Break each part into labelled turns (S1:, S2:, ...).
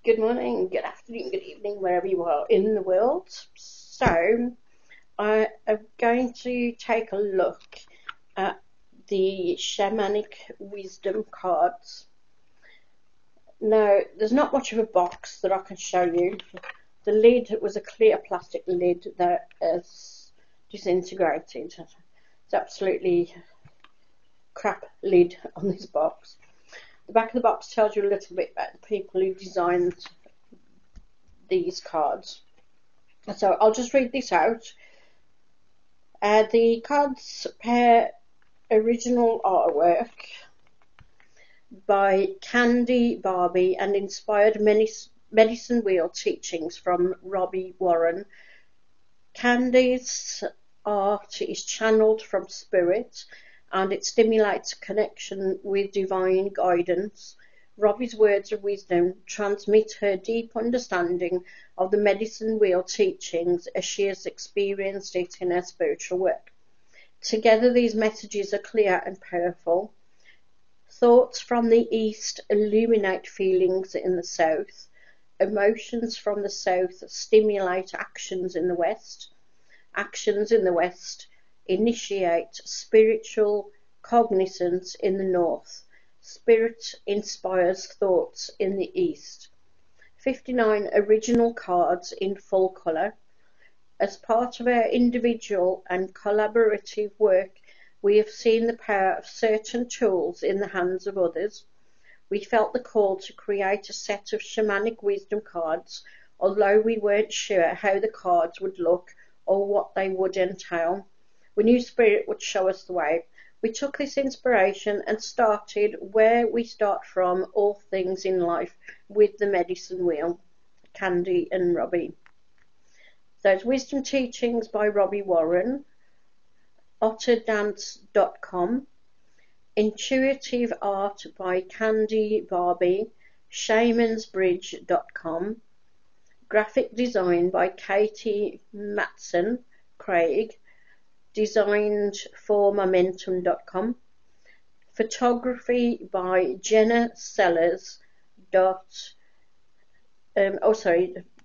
S1: Good morning, good afternoon, good evening, wherever you are in the world. So, I am going to take a look at the Shamanic wisdom cards. Now, there's not much of a box that I can show you. The lid was a clear plastic lid that is disintegrated. It's absolutely crap lid on this box. The back of the box tells you a little bit about the people who designed these cards. So I'll just read this out. The cards pair original artwork by Barbee and inspired medicine wheel teachings from Robbie Warren. Candy's art is channeled from spirit and it stimulates a connection with divine guidance. Robbie's words of wisdom transmit her deep understanding of the medicine wheel teachings as she has experienced it in her spiritual work. Together these messages are clear and powerful. Thoughts from the east illuminate feelings in the south. Emotions from the south stimulate actions in the west. Actions in the west initiate spiritual cognizance in the north. Spirit inspires thoughts in the east. 59 original cards in full colour. As part of our individual and collaborative work, we have seen the power of certain tools in the hands of others. We felt the call to create a set of shamanic wisdom cards, although we weren't sure how the cards would look or what they would entail. We knew Spirit would show us the way. We took this inspiration and started where we start from all things in life with the medicine wheel, Candy and Robbie. So it's Wisdom Teachings by Robbie Warren, otterdance.com, Intuitive Art by Candy Barbee, shamansbridge.com, Graphic Design by Katie Mattson, Craig, designed for momentum.com, photography by Genna Sellers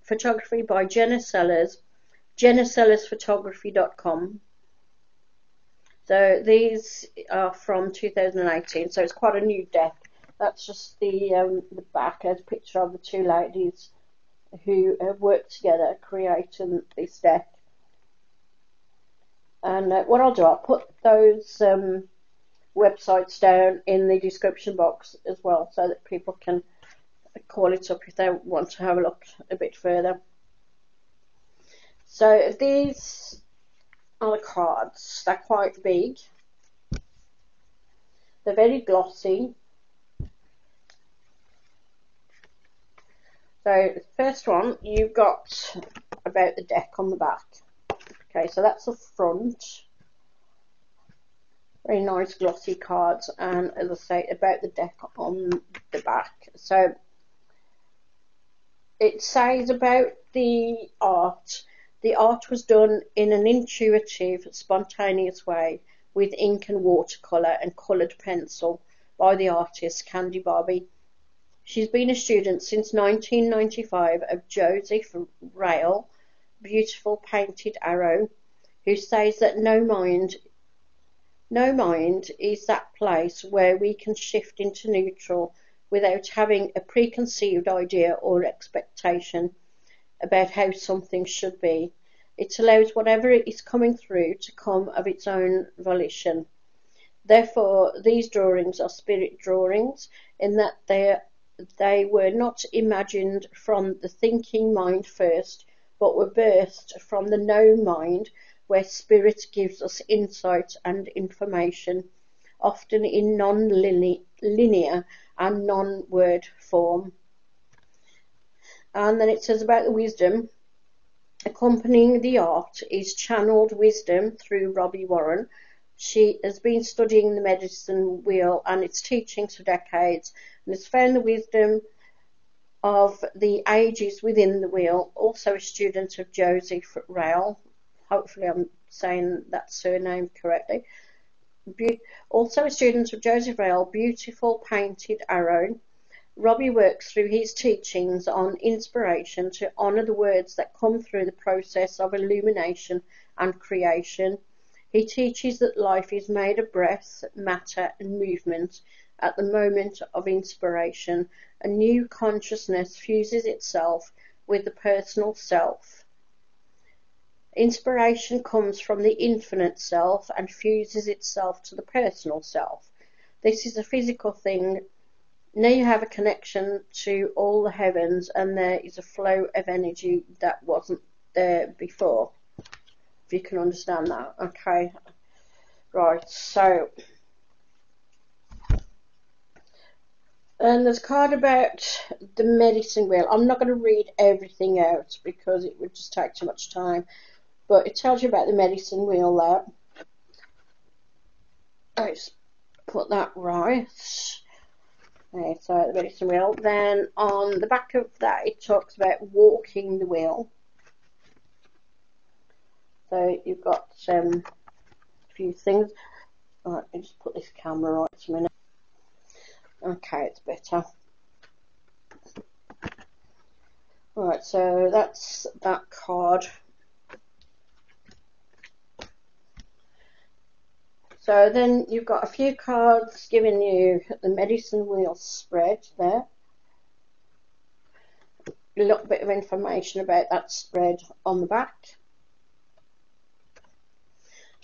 S1: photography by Genna Sellers, jennasellersphotography.com. So these are from 2018, so it's quite a new deck. That's just the back. There's a picture of the two ladies who have worked together creating this deck. And what I'll do, I'll put those websites down in the description box as well, so that people can call it up if they want to have a look a bit further. So these are the cards. They're quite big. They're very glossy. So the first one, you've got about the deck on the back. Okay, so that's the front. Very nice glossy cards, and as I say, about the deck on the back. So it says about the art. The art was done in an intuitive, spontaneous way with ink and watercolour and coloured pencil by the artist Candy Barbee. She's been a student since 1995 of Joseph Rail, Beautiful Painted Arrow, who says that no mind is that place where we can shift into neutral without having a preconceived idea or expectation about how something should be. It allows whatever is coming through to come of its own volition. Therefore, these drawings are spirit drawings in that they were not imagined from the thinking mind first, but were birthed from the know mind, where spirit gives us insight and information, often in non-linear and non-word form. And then it says about the wisdom. Accompanying the art is channeled wisdom through Robbie Warren. She has been studying the medicine wheel and its teachings for decades and has found the wisdom of the ages within the wheel. Also a student of Joseph Rail. Hopefully I'm saying that surname correctly. Also a student of Joseph Rail, Beautiful Painted Arrow. Robbie works through his teachings on inspiration to honour the words that come through the process of illumination and creation. He teaches that life is made of breath, matter and movement. At the moment of inspiration, a new consciousness fuses itself with the personal self. Inspiration comes from the infinite self and fuses itself to the personal self. This is a physical thing. Now you have a connection to all the heavens, and there is a flow of energy that wasn't there before. If you can understand that. Okay. Right, so and there's a card about the medicine wheel. I'm not going to read everything out because it would just take too much time. But it tells you about the medicine wheel there. Let's put that right. Okay, so the medicine wheel. Then on the back of that it talks about walking the wheel. So you've got a few things. Right, let me just put this camera right a minute. Okay, it's better. Right, so that's that card. So then you've got a few cards giving you the medicine wheel spread there. A little bit of information about that spread on the back.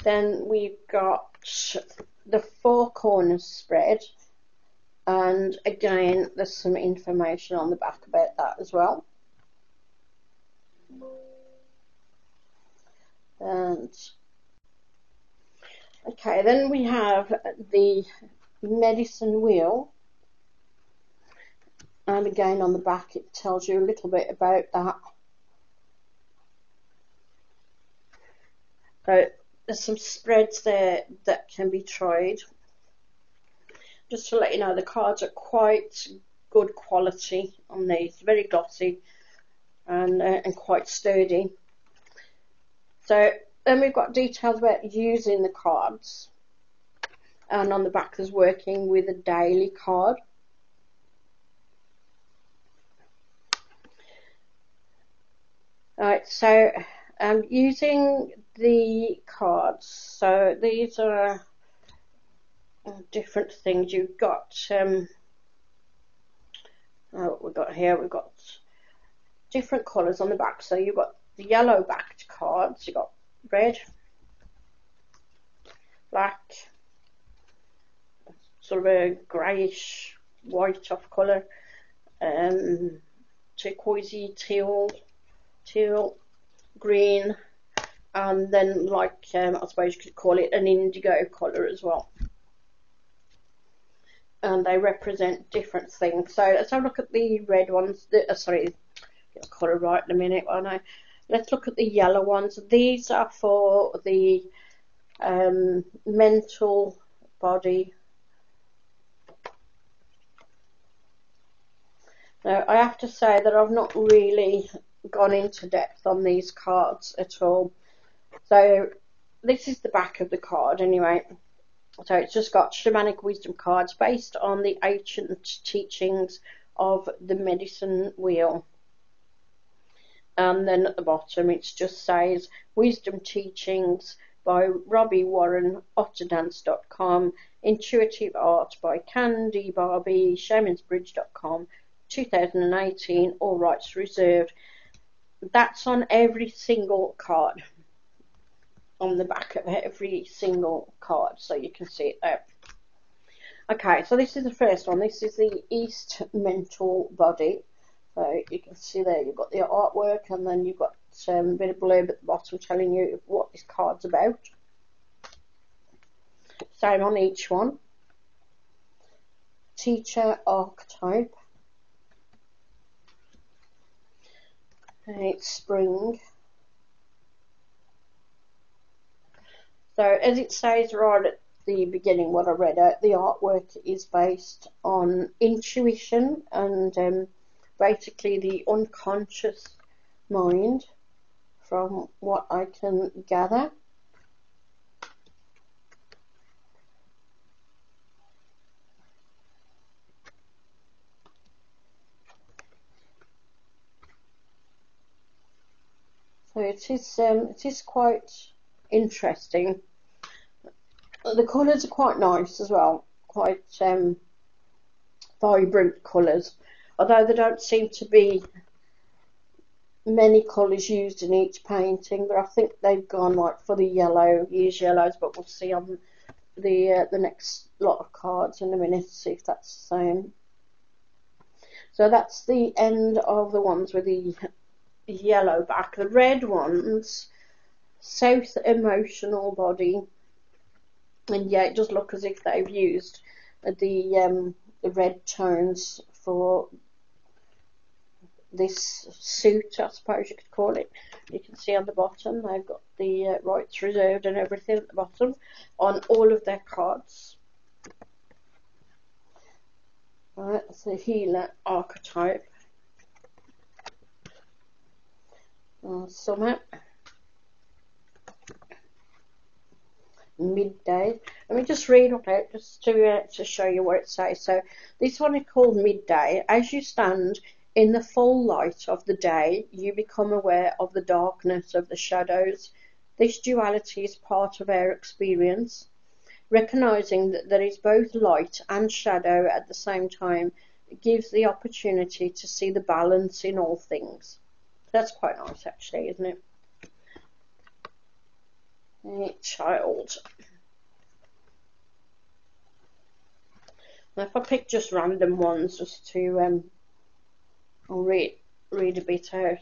S1: Then we've got the four corners spread, and again there's some information on the back about that as well. And okay, then we have the medicine wheel, and again on the back it tells you a little bit about that. So there's some spreads there that can be tried. Just to let you know, the cards are quite good quality on these, very glossy and quite sturdy. So then we've got details about using the cards, and on the back there's working with a daily card. Alright, so using the cards, so these are different things. You've got what we've got here, we've got different colours on the back. So you've got the yellow backed cards, you've got red, black, sort of a greyish white off colour, turquoisey, teal, green, and then like I suppose you could call it an indigo colour as well. And they represent different things. So let's have a look at the red ones. Sorry, get the colour right in a minute, won't I? Let's look at the yellow ones. These are for the mental body. Now, I have to say that I've not really gone into depth on these cards at all. So this is the back of the card anyway. So it's just got shamanic wisdom cards based on the ancient teachings of the medicine wheel. And then at the bottom it just says wisdom teachings by Robbie Warren, otterdance.com, intuitive art by Candy Barbee, shamansbridge.com, 2018, all rights reserved. That's on every single card, on the back of every single card, so you can see it there. Okay, so this is the first one. This is the East mental body. So you can see there you've got the artwork, and then you've got a bit of blurb at the bottom telling you what this card's about. Same on each one. Teacher archetype. And it's spring. So as it says right at the beginning, what I read out, the artwork is based on intuition and basically the unconscious mind, from what I can gather. it is quite interesting. The colours are quite nice as well, quite vibrant colours, although there don't seem to be many colours used in each painting, but I think they've gone like for the yellow, use yellows, but we'll see on the next lot of cards in a minute to see if that's the same. So that's the end of the ones with the yellow back. The red ones, South Emotional Body, and yeah, it does look as if they've used the red tones for this suit, I suppose you could call it. You can see on the bottom they've got the rights reserved and everything at the bottom on all of their cards. Right, that's the healer archetype. Summer. Midday. Let me just read it out just to show you what it says. So this one is called Midday. As you stand in the full light of the day, you become aware of the darkness of the shadows. This duality is part of our experience. Recognizing that there is both light and shadow at the same time gives the opportunity to see the balance in all things. That's quite nice actually, isn't it? Hey, child. Now if I pick just random ones just to I'll read a bit out.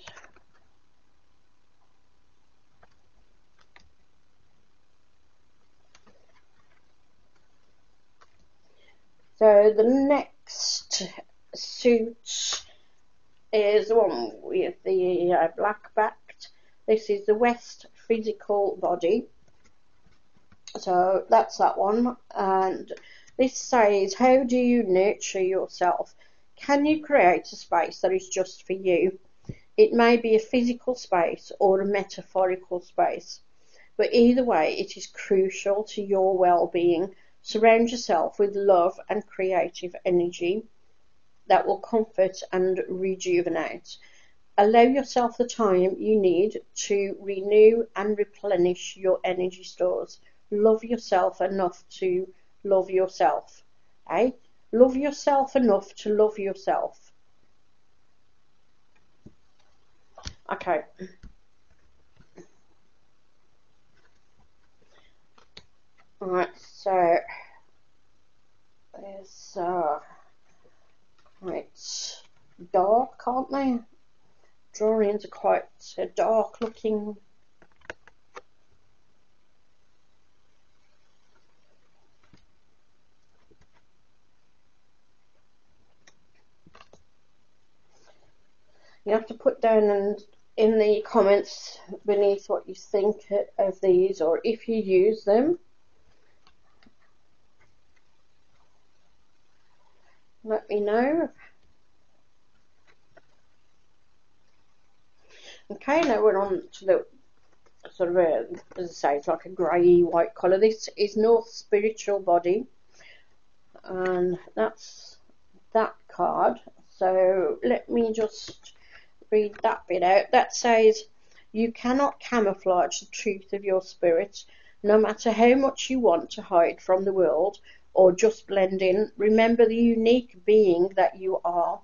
S1: So the next suit is the one with the black backed. This is the West Physical Body. So that's that one. And this says, how do you nurture yourself? Can you create a space that is just for you? It may be a physical space or a metaphorical space, but either way it is crucial to your well-being. Surround yourself with love and creative energy that will comfort and rejuvenate. Allow yourself the time you need to renew and replenish your energy stores. Love yourself enough to love yourself. Eh? Love yourself enough to love yourself. Okay. Alright, so there's it's dark, aren't they? Drawings are quite dark looking. You have to put down in the comments beneath what you think of these, or if you use them. Let me know. Okay, now we're on to the sort of as I say, it's like a grey white colour. This is North Spiritual Body, and that's that card. So let me just read that bit out. That says, you cannot camouflage the truth of your spirit, no matter how much you want to hide from the world or just blend in. Remember the unique being that you are.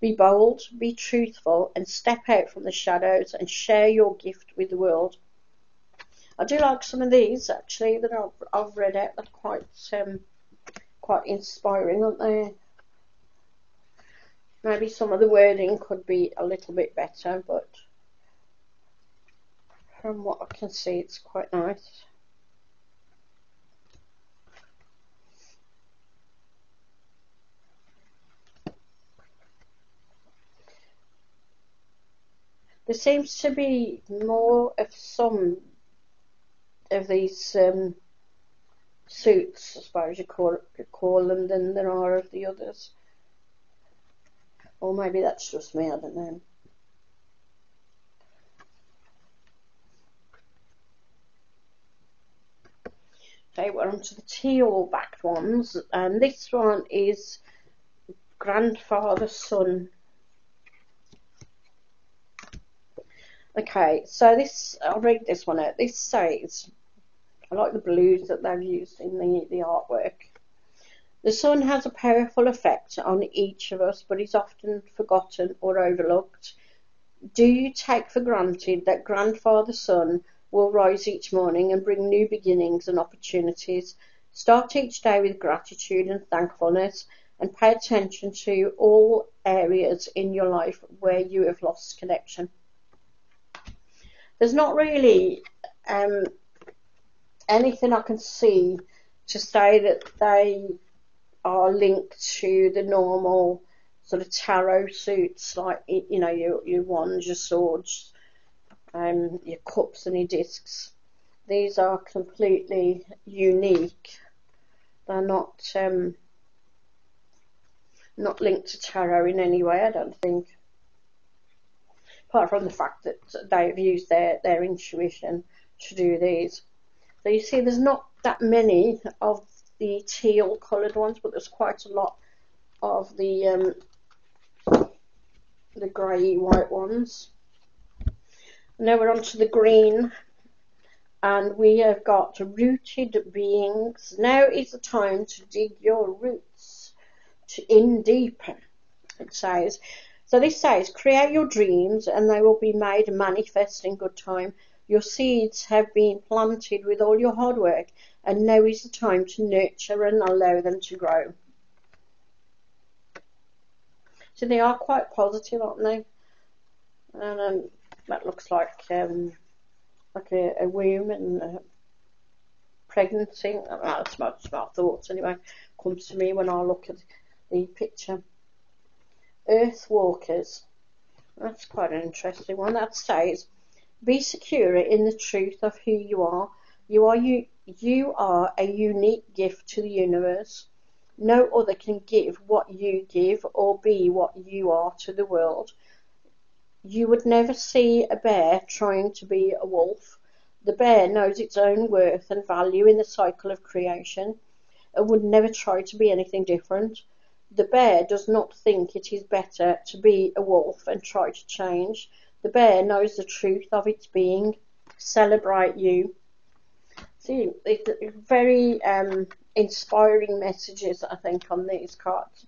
S1: Be bold, be truthful, and step out from the shadows and share your gift with the world. I do like some of these actually that I've read out. They're quite inspiring, aren't they? Maybe some of the wording could be a little bit better, but from what I can see, it's quite nice. There seems to be more of some of these suits, I suppose you call them, than there are of the others. Or maybe that's just me, I don't know. Okay, we're on to the teal backed ones, and this one is grandfather son. Okay, so this, I'll read this one out. This says, I like the blues that they've used in the artwork. The sun has a powerful effect on each of us, but is often forgotten or overlooked. Do you take for granted that Grandfather Sun will rise each morning and bring new beginnings and opportunities? Start each day with gratitude and thankfulness, and pay attention to all areas in your life where you have lost connection. There's not really anything I can see to say that they are linked to the normal sort of tarot suits, like, you know, your wands, your swords, your cups and your discs. These are completely unique. They're not linked to tarot in any way, I don't think. Apart from the fact that they've used their intuition to do these. So you see, there's not that many of the teal coloured ones, but there's quite a lot of the grey white ones. Now we're on to the green, and we have got rooted beings. Now is the time to dig your roots in deeper, it says. So this says, create your dreams and they will be made manifest in good time. Your seeds have been planted with all your hard work, and now is the time to nurture and allow them to grow. So they are quite positive, aren't they? And that looks like a womb and a pregnancy. That's my thoughts anyway. Comes to me when I look at the picture. Earth walkers. That's quite an interesting one. That says, be secure in the truth of who you are. You are a unique gift to the universe. No other can give what you give or be what you are to the world. You would never see a bear trying to be a wolf. The bear knows its own worth and value in the cycle of creation and would never try to be anything different. The bear does not think it is better to be a wolf and try to change. The bear knows the truth of its being. Celebrate you. See, it's very inspiring messages, I think, on these cards.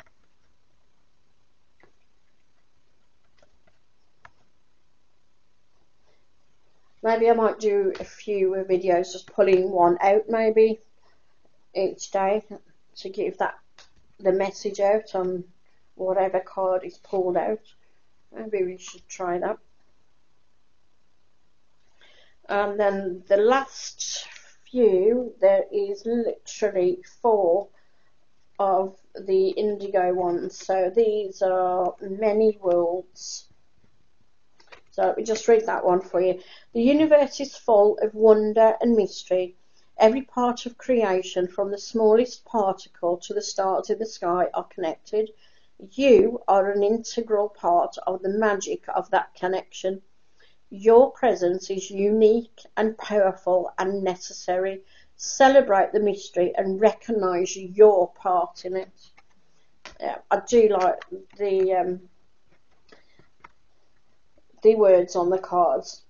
S1: Maybe I might do a few videos just pulling one out maybe each day to give the message out on whatever card is pulled out. Maybe we should try that. And then the last few, there is literally 4 of the indigo ones. So these are many worlds. So let me just read that one for you. The universe is full of wonder and mystery. Every part of creation, from the smallest particle to the stars in the sky, are connected. You are an integral part of the magic of that connection. Your presence is unique and powerful and necessary. Celebrate the mystery and recognise your part in it. Yeah, I do like the words on the cards.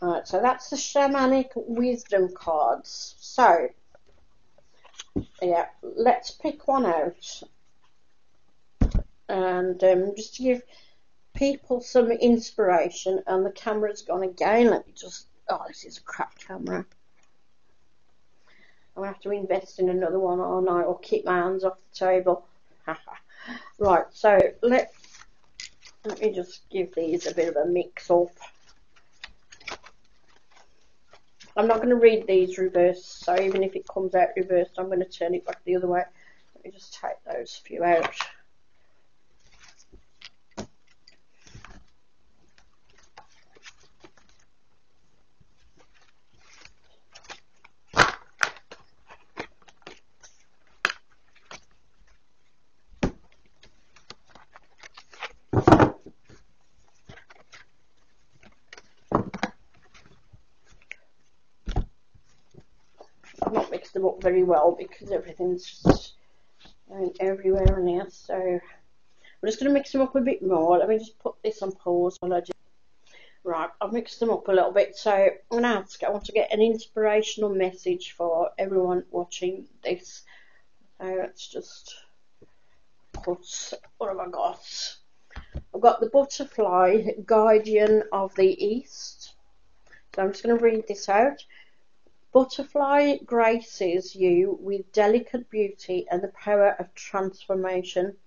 S1: Alright, so that's the Shamanic Wisdom cards. So, yeah, let's pick one out. And just to give people some inspiration, and the camera's gone again. Let me just, oh, this is a crap camera. I'll have to invest in another one, or no, or keep my hands off the table. Right, so let me just give these a bit of a mix up. I'm not going to read these reversed, so even if it comes out reversed, I'm going to turn it back the other way. Let me just take those few out. I've not mixed them up very well because everything's just going everywhere in here, so I'm just going to mix them up a bit more. Let me just put this on pause while I do. Right, I've mixed them up a little bit, so I'm going to ask, I want to get an inspirational message for everyone watching this. So let's just put, what have I got? I've got the butterfly, guardian of the east. So I'm just going to read this out. Butterfly graces you with delicate beauty and the power of transformation.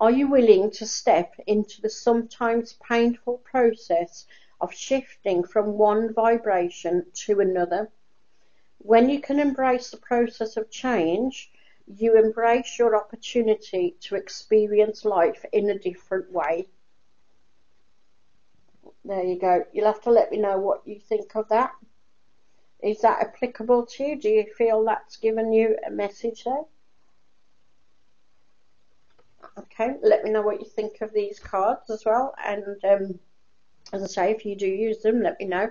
S1: Are you willing to step into the sometimes painful process of shifting from one vibration to another? When you can embrace the process of change, you embrace your opportunity to experience life in a different way. There you go. You'll have to let me know what you think of that. Is that applicable to you? Do you feel that's given you a message there? Okay, let me know what you think of these cards as well. And as I say, if you do use them, let me know.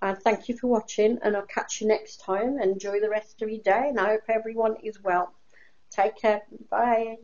S1: And thank you for watching, and I'll catch you next time. Enjoy the rest of your day, and I hope everyone is well. Take care. Bye.